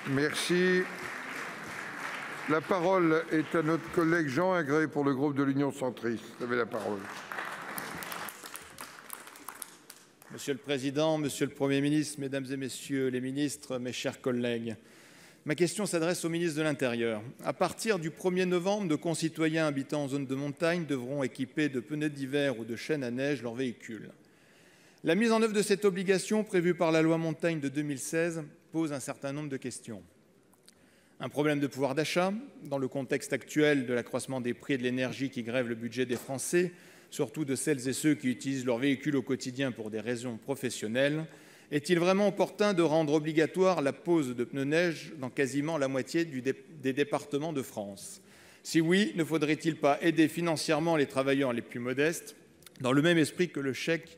Merci. La parole est à notre collègue Jean Agré pour le groupe de l'Union centriste. Vous avez la parole. Monsieur le Président, Monsieur le Premier ministre, Mesdames et Messieurs les ministres, mes chers collègues, ma question s'adresse au ministre de l'Intérieur. À partir du 1er novembre, nos concitoyens habitant en zone de montagne devront équiper de pneus d'hiver ou de chaînes à neige leurs véhicules. La mise en œuvre de cette obligation prévue par la loi Montagne de 2016 pose un certain nombre de questions. Un problème de pouvoir d'achat, dans le contexte actuel de l'accroissement des prix de l'énergie qui grève le budget des Français, surtout de celles et ceux qui utilisent leur véhicule au quotidien pour des raisons professionnelles. Est-il vraiment opportun de rendre obligatoire la pose de pneus neige dans quasiment la moitié des départements de France? Si oui, ne faudrait-il pas aider financièrement les travailleurs les plus modestes, dans le même esprit que le chèque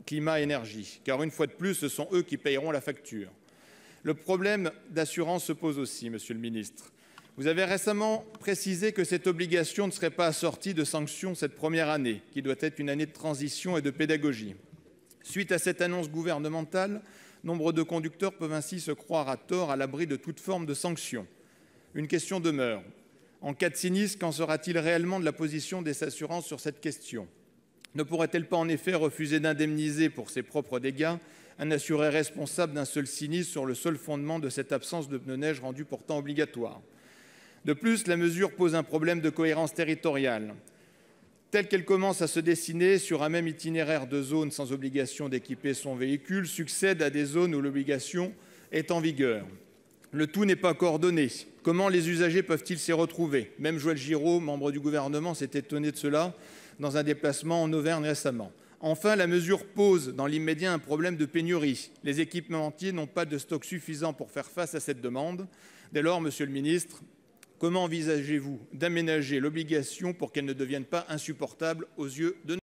climat-énergie? Car une fois de plus, ce sont eux qui payeront la facture. Le problème d'assurance se pose aussi, Monsieur le ministre. Vous avez récemment précisé que cette obligation ne serait pas assortie de sanctions cette première année, qui doit être une année de transition et de pédagogie. Suite à cette annonce gouvernementale, nombre de conducteurs peuvent ainsi se croire à tort à l'abri de toute forme de sanctions. Une question demeure. En cas de sinistre, qu'en sera-t-il réellement de la position des assurances sur cette question? Ne pourrait-elle pas en effet refuser d'indemniser pour ses propres dégâts un assuré responsable d'un seul sinistre sur le seul fondement de cette absence de pneus neige rendue pourtant obligatoire? De plus, la mesure pose un problème de cohérence territoriale. Telle qu'elle commence à se dessiner sur un même itinéraire de zones sans obligation d'équiper son véhicule, succède à des zones où l'obligation est en vigueur. Le tout n'est pas coordonné. Comment les usagers peuvent-ils s'y retrouver? Même Joël Giraud, membre du gouvernement, s'est étonné de cela dans un déplacement en Auvergne récemment. Enfin, la mesure pose dans l'immédiat un problème de pénurie. Les équipementiers n'ont pas de stock suffisant pour faire face à cette demande. Dès lors, Monsieur le ministre, comment envisagez-vous d'aménager l'obligation pour qu'elle ne devienne pas insupportable aux yeux de